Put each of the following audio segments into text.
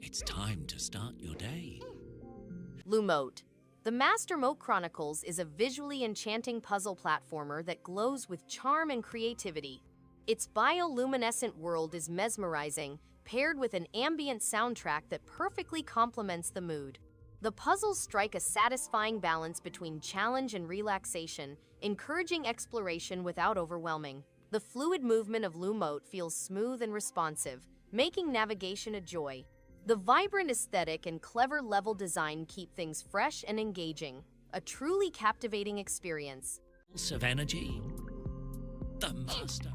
It's time to start your day. Lumote. The Mastermote Chronicles is a visually enchanting puzzle platformer that glows with charm and creativity. Its bioluminescent world is mesmerizing, paired with an ambient soundtrack that perfectly complements the mood. The puzzles strike a satisfying balance between challenge and relaxation, encouraging exploration without overwhelming. The fluid movement of Lumote feels smooth and responsive, making navigation a joy. The vibrant aesthetic and clever level design keep things fresh and engaging. A truly captivating experience. Pulse of energy. The master.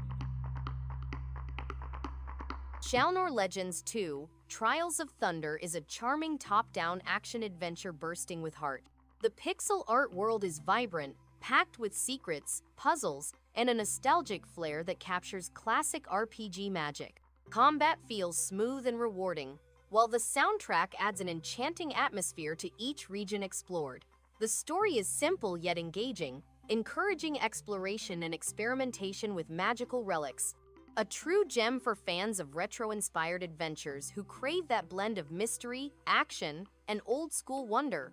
Shalnor Legends 2: Trials of Thunder is a charming top-down action-adventure bursting with heart. The pixel art world is vibrant, packed with secrets, puzzles, and a nostalgic flair that captures classic RPG magic. Combat feels smooth and rewarding, while the soundtrack adds an enchanting atmosphere to each region explored. The story is simple yet engaging, encouraging exploration and experimentation with magical relics. A true gem for fans of retro-inspired adventures who crave that blend of mystery, action, and old-school wonder.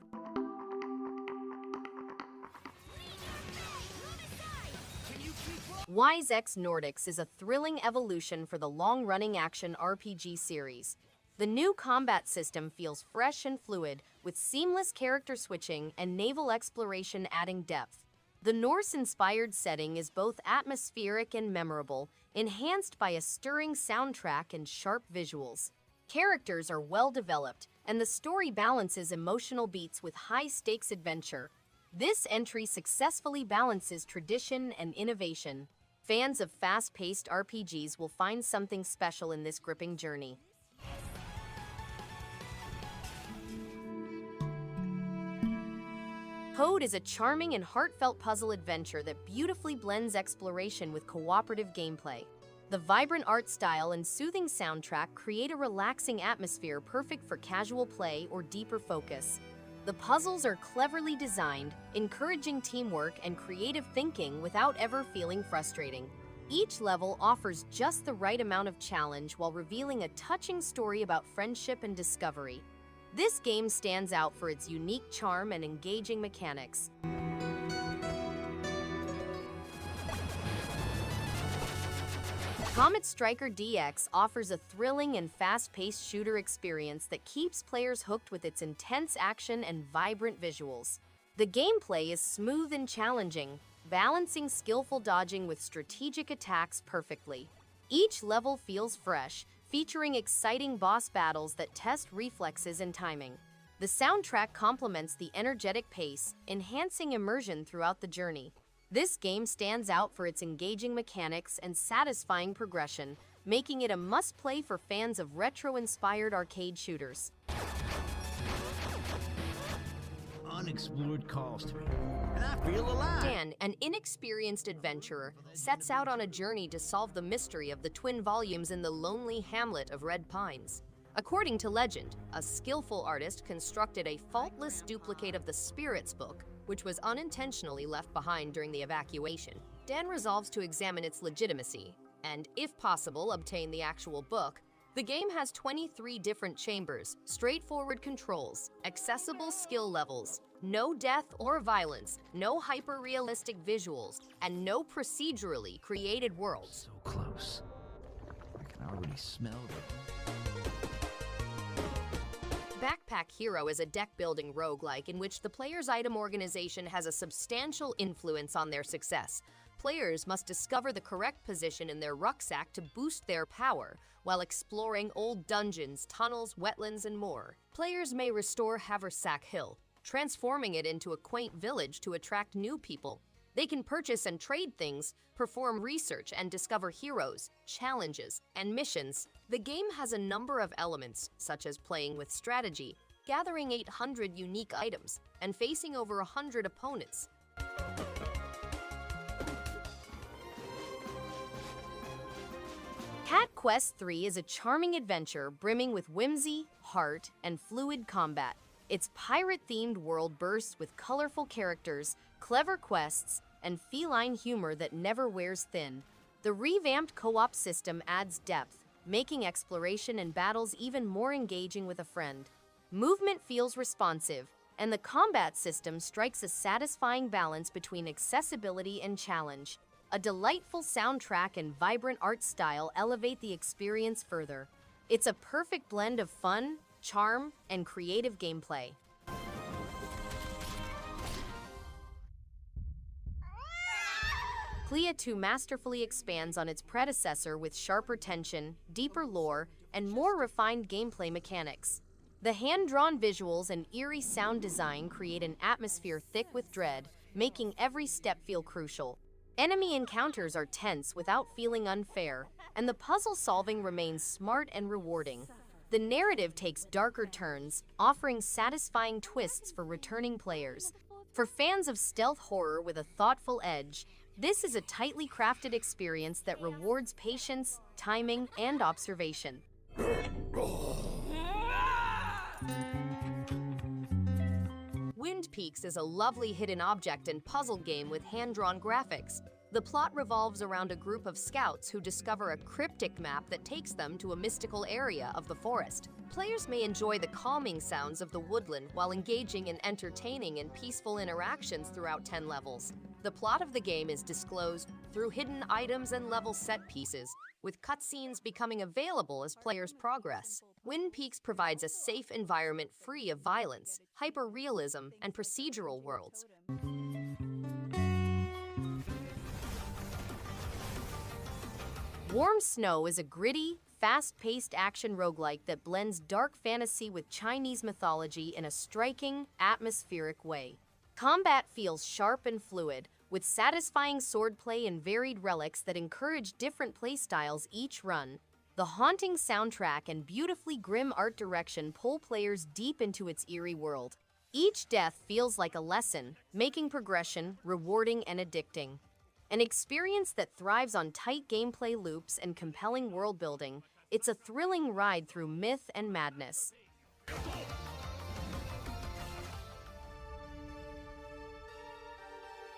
Wise X Nordics is a thrilling evolution for the long-running action RPG series. The new combat system feels fresh and fluid, with seamless character switching and naval exploration adding depth. The Norse-inspired setting is both atmospheric and memorable, enhanced by a stirring soundtrack and sharp visuals. Characters are well-developed, and the story balances emotional beats with high-stakes adventure. This entry successfully balances tradition and innovation. Fans of fast-paced RPGs will find something special in this gripping journey. Pode is a charming and heartfelt puzzle adventure that beautifully blends exploration with cooperative gameplay. The vibrant art style and soothing soundtrack create a relaxing atmosphere perfect for casual play or deeper focus. The puzzles are cleverly designed, encouraging teamwork and creative thinking without ever feeling frustrating. Each level offers just the right amount of challenge while revealing a touching story about friendship and discovery. This game stands out for its unique charm and engaging mechanics. CometStriker DX offers a thrilling and fast-paced shooter experience that keeps players hooked with its intense action and vibrant visuals. The gameplay is smooth and challenging, balancing skillful dodging with strategic attacks perfectly. Each level feels fresh, featuring exciting boss battles that test reflexes and timing. The soundtrack complements the energetic pace, enhancing immersion throughout the journey. This game stands out for its engaging mechanics and satisfying progression, making it a must-play for fans of retro-inspired arcade shooters. Unexplored calls to me, and I feel alive. Dan, an inexperienced adventurer, sets out on a journey to solve the mystery of the twin volumes in the lonely hamlet of Red Pines. According to legend, a skillful artist constructed a faultless duplicate of the Spirit's Book, which was unintentionally left behind during the evacuation. Dan resolves to examine its legitimacy, and, if possible, obtain the actual book. The game has 23 different chambers, straightforward controls, accessible skill levels, no death or violence, no hyper-realistic visuals, and no procedurally created worlds. So close. I can already smell it. Backpack Hero is a deck-building roguelike in which the player's item organization has a substantial influence on their success. Players must discover the correct position in their rucksack to boost their power, while exploring old dungeons, tunnels, wetlands, and more. Players may restore Haversack Hill, transforming it into a quaint village to attract new people. They can purchase and trade things, perform research, and discover heroes, challenges, and missions. The game has a number of elements, such as playing with strategy, gathering 800 unique items, and facing over 100 opponents. Cat Quest 3 is a charming adventure brimming with whimsy, heart, and fluid combat. Its pirate-themed world bursts with colorful characters, clever quests, and feline humor that never wears thin. The revamped co-op system adds depth, making exploration and battles even more engaging with a friend. Movement feels responsive, and the combat system strikes a satisfying balance between accessibility and challenge. A delightful soundtrack and vibrant art style elevate the experience further. It's a perfect blend of fun, charm, and creative gameplay. Clea 2 masterfully expands on its predecessor with sharper tension, deeper lore, and more refined gameplay mechanics. The hand-drawn visuals and eerie sound design create an atmosphere thick with dread, making every step feel crucial. Enemy encounters are tense without feeling unfair, and the puzzle solving remains smart and rewarding. The narrative takes darker turns, offering satisfying twists for returning players. For fans of stealth horror with a thoughtful edge, this is a tightly crafted experience that rewards patience, timing, and observation. Wind Peaks is a lovely hidden object and puzzle game with hand-drawn graphics. The plot revolves around a group of scouts who discover a cryptic map that takes them to a mystical area of the forest. Players may enjoy the calming sounds of the woodland while engaging in entertaining and peaceful interactions throughout 10 levels. The plot of the game is disclosed through hidden items and level set pieces, with cutscenes becoming available as players progress. Wind Peaks provides a safe environment free of violence, hyper-realism, and procedural worlds. Warm Snow is a gritty, fast-paced action roguelike that blends dark fantasy with Chinese mythology in a striking, atmospheric way. Combat feels sharp and fluid, with satisfying swordplay and varied relics that encourage different playstyles each run. The haunting soundtrack and beautifully grim art direction pull players deep into its eerie world. Each death feels like a lesson, making progression rewarding and addicting. An experience that thrives on tight gameplay loops and compelling world building, it's a thrilling ride through myth and madness.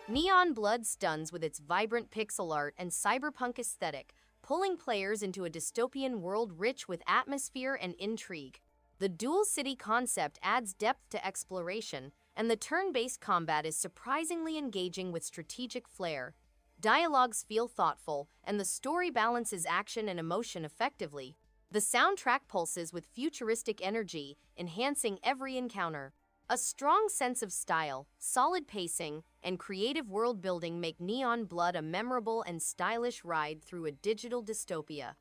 Neon Blood stuns with its vibrant pixel art and cyberpunk aesthetic, pulling players into a dystopian world rich with atmosphere and intrigue. The dual city concept adds depth to exploration, and the turn-based combat is surprisingly engaging with strategic flair. Dialogues feel thoughtful, and the story balances action and emotion effectively. The soundtrack pulses with futuristic energy, enhancing every encounter. A strong sense of style, solid pacing, and creative world building make Neon Blood a memorable and stylish ride through a digital dystopia.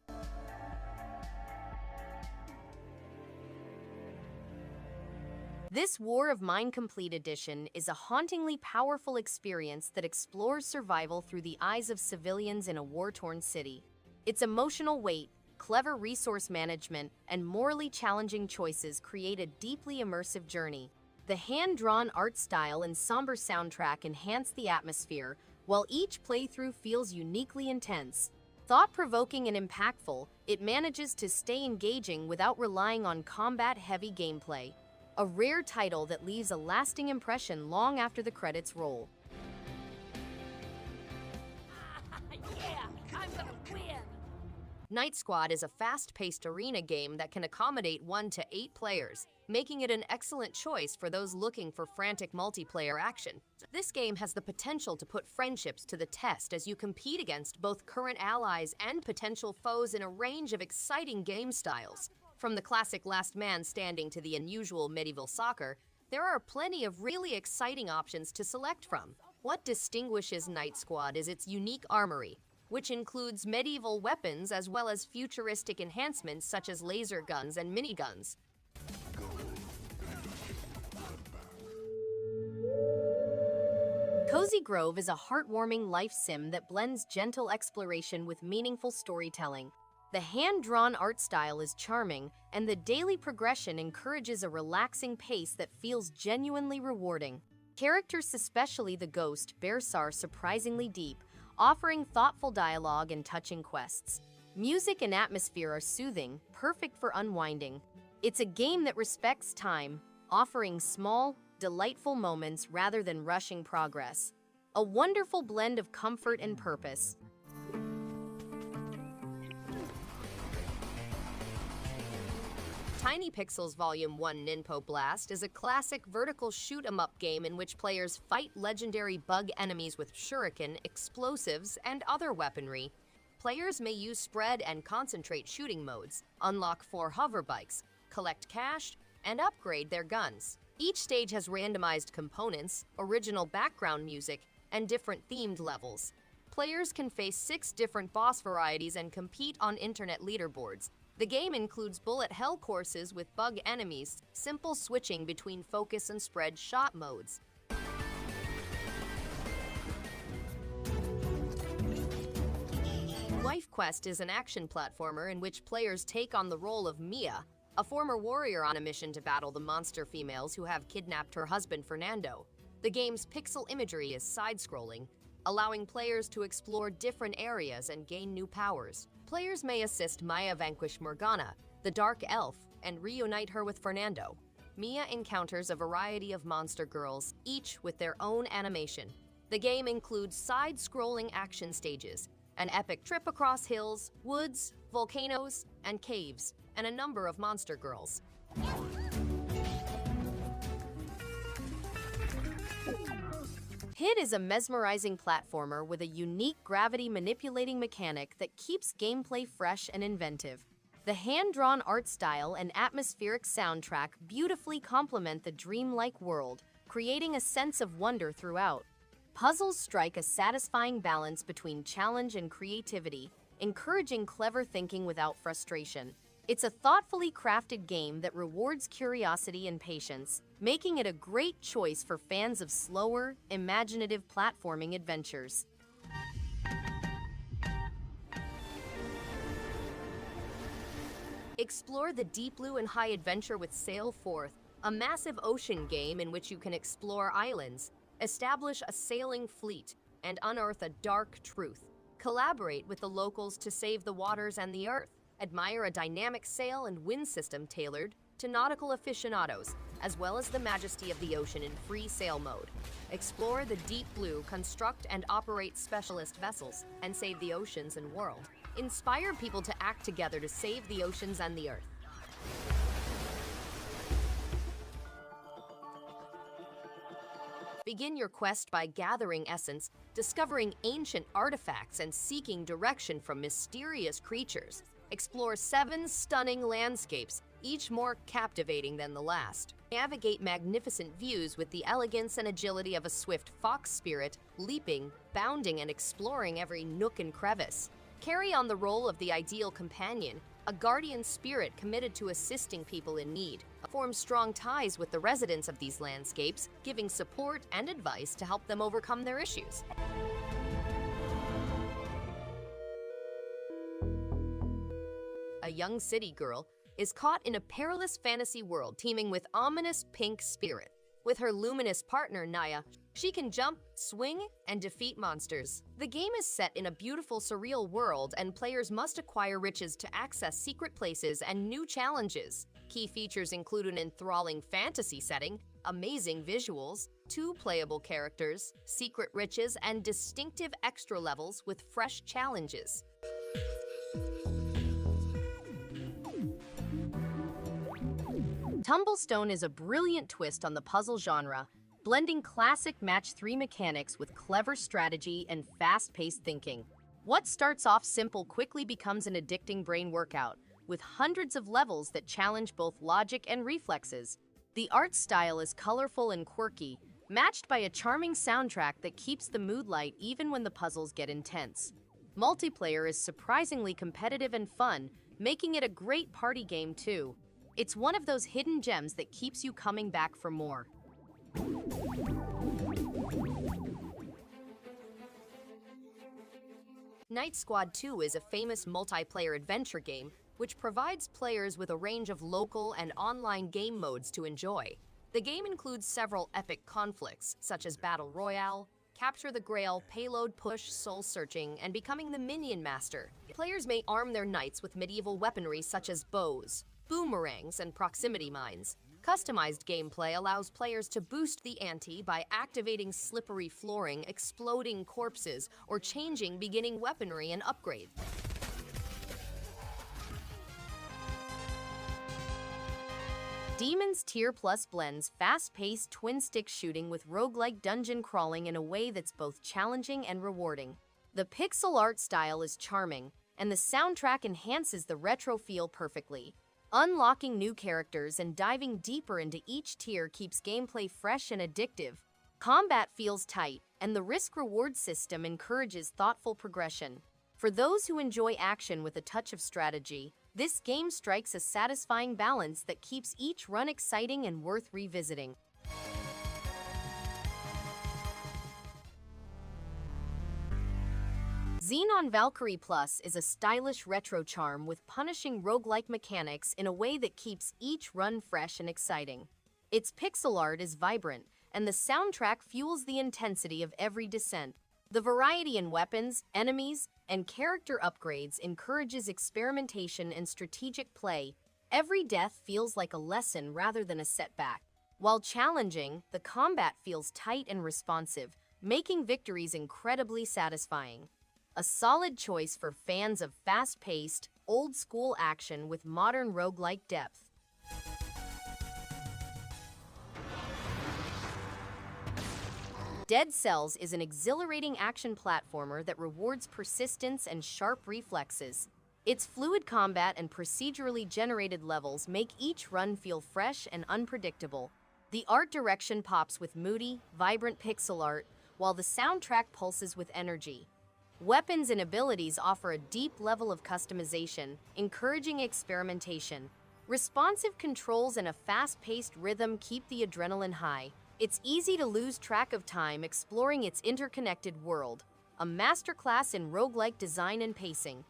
This War of Mine Complete Edition is a hauntingly powerful experience that explores survival through the eyes of civilians in a war-torn city. Its emotional weight, clever resource management, and morally challenging choices create a deeply immersive journey. The hand-drawn art style and somber soundtrack enhance the atmosphere, while each playthrough feels uniquely intense. Thought-provoking and impactful, it manages to stay engaging without relying on combat-heavy gameplay. A rare title that leaves a lasting impression long after the credits roll. Yeah, I'm gonna win! Night Squad is a fast-paced arena game that can accommodate 1 to 8 players, making it an excellent choice for those looking for frantic multiplayer action. This game has the potential to put friendships to the test as you compete against both current allies and potential foes in a range of exciting game styles. From the classic last man standing to the unusual medieval soccer, there are plenty of really exciting options to select from. What distinguishes Night Squad is its unique armory, which includes medieval weapons as well as futuristic enhancements such as laser guns and miniguns. Cozy Grove is a heartwarming life sim that blends gentle exploration with meaningful storytelling. The hand-drawn art style is charming, and the daily progression encourages a relaxing pace that feels genuinely rewarding. Characters, especially the ghost, are surprisingly deep, offering thoughtful dialogue and touching quests. Music and atmosphere are soothing, perfect for unwinding. It's a game that respects time, offering small, delightful moments rather than rushing progress. A wonderful blend of comfort and purpose. Tiny Pixels Volume 1 Ninpo Blast is a classic vertical shoot-'em-up game in which players fight legendary bug enemies with shuriken, explosives, and other weaponry. Players may use spread and concentrate shooting modes, unlock 4 hover bikes, collect cash, and upgrade their guns. Each stage has randomized components, original background music, and different themed levels. Players can face 6 different boss varieties and compete on internet leaderboards. The game includes bullet hell courses with bug enemies, simple switching between focus and spread shot modes. Wife Quest is an action platformer in which players take on the role of Mia, a former warrior on a mission to battle the monster females who have kidnapped her husband Fernando. The game's pixel imagery is side-scrolling, allowing players to explore different areas and gain new powers. Players may assist Maya vanquish Morgana, the Dark Elf, and reunite her with Fernando. Mia encounters a variety of monster girls, each with their own animation. The game includes side-scrolling action stages, an epic trip across hills, woods, volcanoes, and caves, and a number of monster girls. Pid is a mesmerizing platformer with a unique gravity-manipulating mechanic that keeps gameplay fresh and inventive. The hand-drawn art style and atmospheric soundtrack beautifully complement the dreamlike world, creating a sense of wonder throughout. Puzzles strike a satisfying balance between challenge and creativity, encouraging clever thinking without frustration. It's a thoughtfully crafted game that rewards curiosity and patience, making it a great choice for fans of slower, imaginative platforming adventures. Explore the deep blue and high adventure with Sail Forth, a massive ocean game in which you can explore islands, establish a sailing fleet, and unearth a dark truth. Collaborate with the locals to save the waters and the earth. Admire a dynamic sail and wind system tailored to nautical aficionados, as well as the majesty of the ocean in free sail mode. Explore the deep blue, construct and operate specialist vessels, and save the oceans and world. Inspire people to act together to save the oceans and the earth. Begin your quest by gathering essence, discovering ancient artifacts, and seeking direction from mysterious creatures. Explore 7 stunning landscapes, each more captivating than the last. Navigate magnificent views with the elegance and agility of a swift fox spirit, leaping, bounding, and exploring every nook and crevice. Carry on the role of the ideal companion, a guardian spirit committed to assisting people in need. Form strong ties with the residents of these landscapes, giving support and advice to help them overcome their issues. A young city girl is caught in a perilous fantasy world teeming with ominous pink spirit. With her luminous partner, Naya, she can jump, swing, and defeat monsters. The game is set in a beautiful, surreal world, and players must acquire riches to access secret places and new challenges. Key features include an enthralling fantasy setting, amazing visuals, 2 playable characters, secret riches, and distinctive extra levels with fresh challenges. Tumblestone is a brilliant twist on the puzzle genre, blending classic Match 3 mechanics with clever strategy and fast-paced thinking. What starts off simple quickly becomes an addicting brain workout, with hundreds of levels that challenge both logic and reflexes. The art style is colorful and quirky, matched by a charming soundtrack that keeps the mood light even when the puzzles get intense. Multiplayer is surprisingly competitive and fun, making it a great party game too. It's one of those hidden gems that keeps you coming back for more. Night Squad 2 is a famous multiplayer adventure game which provides players with a range of local and online game modes to enjoy. The game includes several epic conflicts, such as Battle Royale, Capture the Grail, Payload Push, Soul Searching, and becoming the Minion Master. Players may arm their knights with medieval weaponry such as bows, boomerangs, and proximity mines. Customized gameplay allows players to boost the ante by activating slippery flooring, exploding corpses, or changing beginning weaponry and upgrades. Demon's Tier Plus blends fast-paced twin-stick shooting with roguelike dungeon crawling in a way that's both challenging and rewarding. The pixel art style is charming, and the soundtrack enhances the retro feel perfectly. Unlocking new characters and diving deeper into each tier keeps gameplay fresh and addictive. Combat feels tight, and the risk-reward system encourages thoughtful progression. For those who enjoy action with a touch of strategy, this game strikes a satisfying balance that keeps each run exciting and worth revisiting. Xenon Valkyrie Plus is a stylish retro charm with punishing roguelike mechanics in a way that keeps each run fresh and exciting. Its pixel art is vibrant, and the soundtrack fuels the intensity of every descent. The variety in weapons, enemies, and character upgrades encourages experimentation and strategic play. Every death feels like a lesson rather than a setback. While challenging, the combat feels tight and responsive, making victories incredibly satisfying. A solid choice for fans of fast-paced, old-school action with modern roguelike depth. Dead Cells is an exhilarating action platformer that rewards persistence and sharp reflexes. Its fluid combat and procedurally generated levels make each run feel fresh and unpredictable. The art direction pops with moody, vibrant pixel art, while the soundtrack pulses with energy. Weapons and abilities offer a deep level of customization, encouraging experimentation. Responsive controls and a fast-paced rhythm keep the adrenaline high. It's easy to lose track of time exploring its interconnected world, a masterclass in roguelike design and pacing.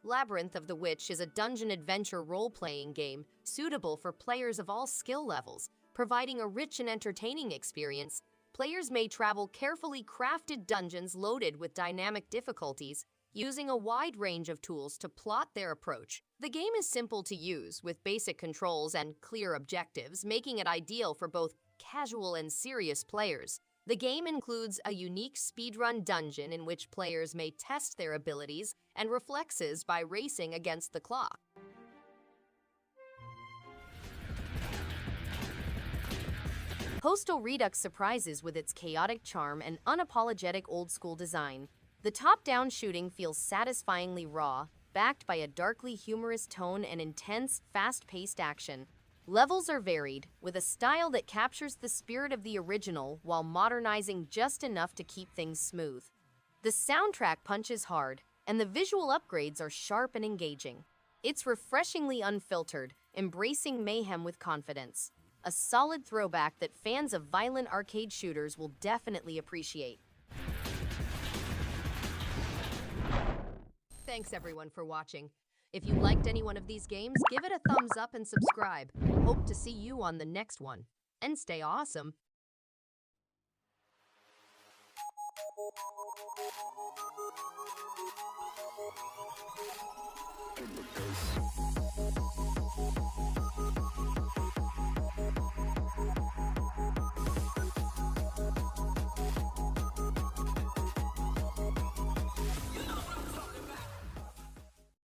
Labyrinth of the Witch is a dungeon adventure role-playing game suitable for players of all skill levels, providing a rich and entertaining experience. Players may travel carefully crafted dungeons loaded with dynamic difficulties, using a wide range of tools to plot their approach. The game is simple to use, with basic controls and clear objectives, making it ideal for both casual and serious players. The game includes a unique speedrun dungeon in which players may test their abilities and reflexes by racing against the clock. Postal REDUX surprises with its chaotic charm and unapologetic old-school design. The top-down shooting feels satisfyingly raw, backed by a darkly humorous tone and intense, fast-paced action. Levels are varied, with a style that captures the spirit of the original while modernizing just enough to keep things smooth. The soundtrack punches hard, and the visual upgrades are sharp and engaging. It's refreshingly unfiltered, embracing mayhem with confidence. A solid throwback that fans of violent arcade shooters will definitely appreciate. Thanks everyone for watching. If you liked any one of these games, give it a thumbs up and subscribe. Hope to see you on the next one. And stay awesome. Peace.